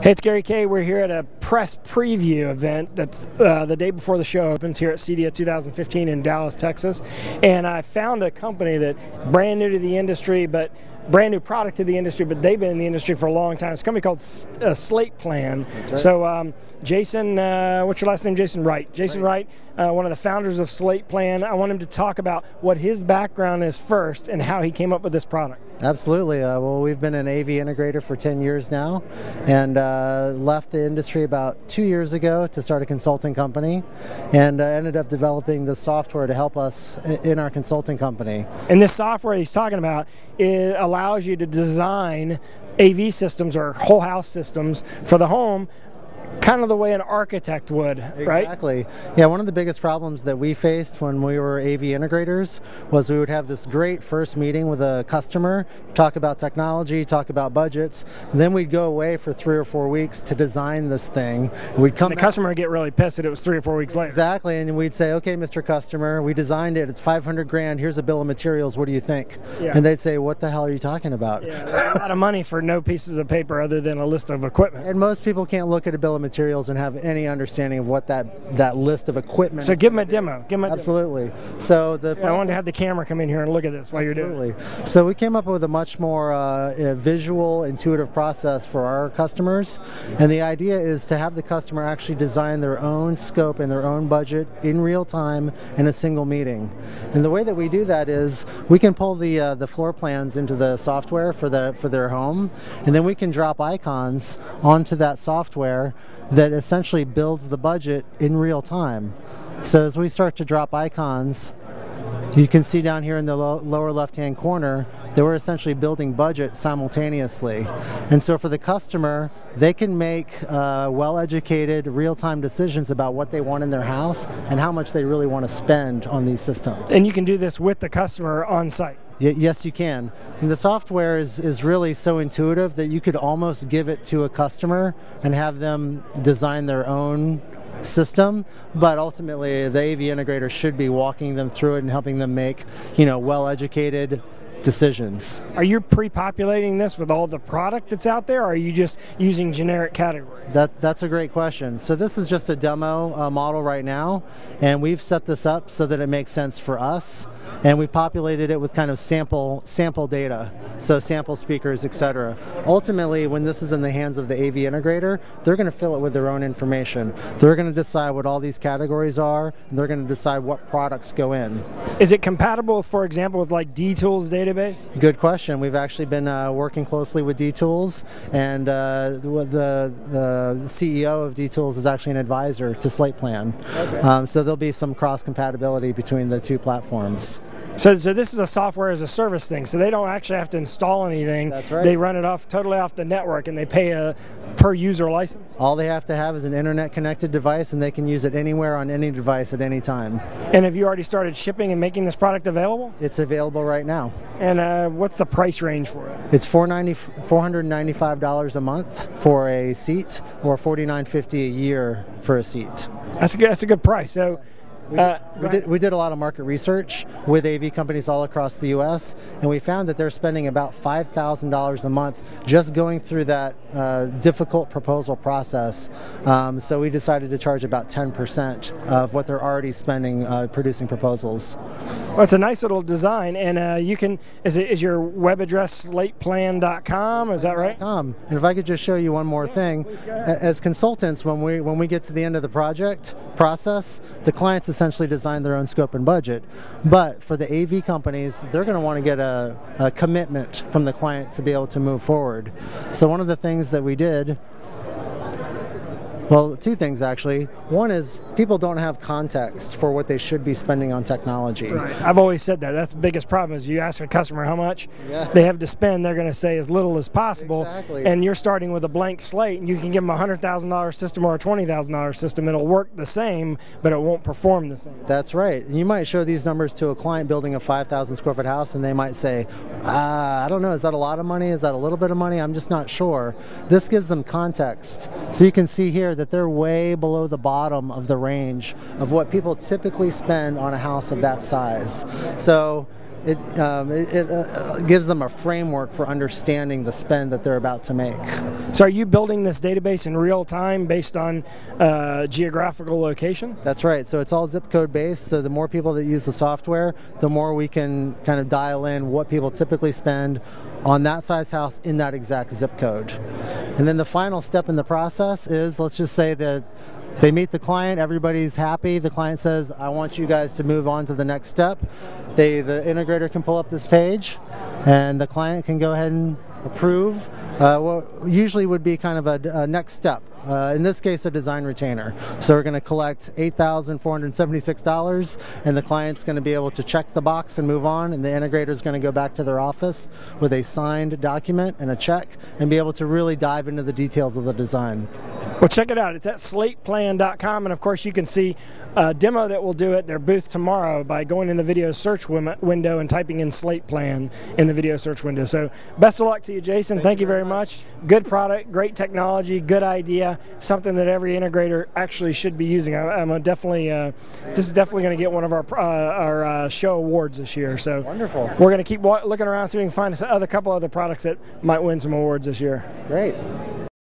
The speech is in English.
Hey, it's Gary Kayye. We're here at a press preview event that's the day before the show opens here at CEDIA 2015 in Dallas, Texas. And I found a company that's brand new to the industry, but brand new product to the industry, but they've been in the industry for a long time. It's a company called SlatePlan. That's right. So Jason, what's your last name? Jason Wright. Jason Wright, one of the founders of SlatePlan. I want him to talk about what his background is first and how he came up with this product. Absolutely. Well, we've been an AV integrator for 10 years now, and left the industry about 2 years ago to start a consulting company, and ended up developing the software to help us in our consulting company. And this software he's talking about, it allows you to design AV systems or whole house systems for the home, kind of the way an architect would, right? Exactly. Yeah, one of the biggest problems that we faced when we were AV integrators was we would have this great first meeting with a customer, talk about technology, talk about budgets, and then we'd go away for 3 or 4 weeks to design this thing. We'd come and the customer would get really pissed that it was 3 or 4 weeks later. Exactly, and we'd say, okay, Mr. Customer, we designed it, it's 500 grand, here's a bill of materials, what do you think? Yeah. And they'd say, what the hell are you talking about? Yeah, there's a lot of money for no pieces of paper other than a list of equipment. And most people can't look at a bill of materials and have any understanding of what that list of equipment So is. give them a demo. Give them a Absolutely. So I wanted to have the camera come in here and look at this while you're doing it. Absolutely. So we came up with a much more visual, intuitive process for our customers, and the idea is to have the customer actually design their own scope and their own budget in real time in a single meeting. And the way that we do that is we can pull the floor plans into the software for their home, and then we can drop icons onto that software that essentially builds the budget in real time. So as we start to drop icons, you can see down here in the lower left-hand corner that we're essentially building budget simultaneously. And so for the customer, they can make well-educated, real-time decisions about what they want in their house and how much they really want to spend on these systems. And you can do this with the customer on site. Yes, you can. And the software is really so intuitive that you could almost give it to a customer and have them design their own system, but ultimately the AV integrator should be walking them through it and helping them make, well-educated decisions. Are you pre-populating this with all the product that's out there, or are you just using generic categories? That's a great question. So this is just a demo model right now, and we've set this up so that it makes sense for us, and we populated it with kind of sample data, so sample speakers, etc. Ultimately, when this is in the hands of the AV integrator, they're going to fill it with their own information. They're going to decide what all these categories are, and they're going to decide what products go in. Is it compatible, for example, with like D-Tools database? Good question. We've actually been working closely with D-Tools, and the CEO of D-Tools is actually an advisor to SlatePlan. Okay. So there'll be some cross-compatibility between the two platforms. So this is a software as a service thing, so they don't actually have to install anything. That's right. They run it totally off the network, and they pay a per user license. All they have to have is an internet connected device, and they can use it anywhere on any device at any time. And have you already started shipping and making this product available? It's available right now. And what's the price range for it? It's $495 a month for a seat, or $49.50 a year for a seat. That's a good price. So. We did a lot of market research with AV companies all across the U.S., and we found that they're spending about $5,000 a month just going through that difficult proposal process. So we decided to charge about 10% of what they're already spending producing proposals. Well, it's a nice little design, and you can. Is your web address SlatePlan.com? Is that right? And if I could just show you one more thing, as consultants, when we get to the end of the project process, the clients essentially design their own scope and budget. But for the AV companies, they're going to want to get a commitment from the client to be able to move forward. So one of the things that we did, well, two things actually. One is people don't have context for what they should be spending on technology. Right. I've always said that. That's the biggest problem is you ask a customer how much they have to spend, they're going to say as little as possible. Exactly. And you're starting with a blank slate, and you can give them a $100,000 system or a $20,000 system. It'll work the same, but it won't perform the same. That's right. You might show these numbers to a client building a 5,000 square foot house, and they might say, I don't know, is that a lot of money? Is that a little bit of money? I'm just not sure. This gives them context. So you can see here that they're way below the bottom of the range of what people typically spend on a house of that size. So it gives them a framework for understanding the spend that they're about to make. So are you building this database in real time based on geographical location? That's right. So it's all zip code based. So the more people that use the software, the more we can kind of dial in what people typically spend on that size house in that exact zip code. And then the final step in the process is, let's just say that they meet the client, everybody's happy, the client says, I want you guys to move on to the next step. The integrator can pull up this page, and the client can go ahead and approve what usually would be kind of a next step. In this case, a design retainer. So we're going to collect $8,476, and the client's going to be able to check the box and move on, and the integrator is going to go back to their office with a signed document and a check and be able to really dive into the details of the design. Well, check it out. It's at SlatePlan.com, and of course you can see a demo that will do at their booth tomorrow by going in the video search window and typing in SlatePlan in the video search window. So best of luck to you, Jason. Thank you very much. Good product, great technology, good idea, something that every integrator actually should be using. I'm definitely, this is definitely going to get one of our show awards this year. So wonderful. We're going to keep looking around, see if we can find a couple other products that might win some awards this year. Great.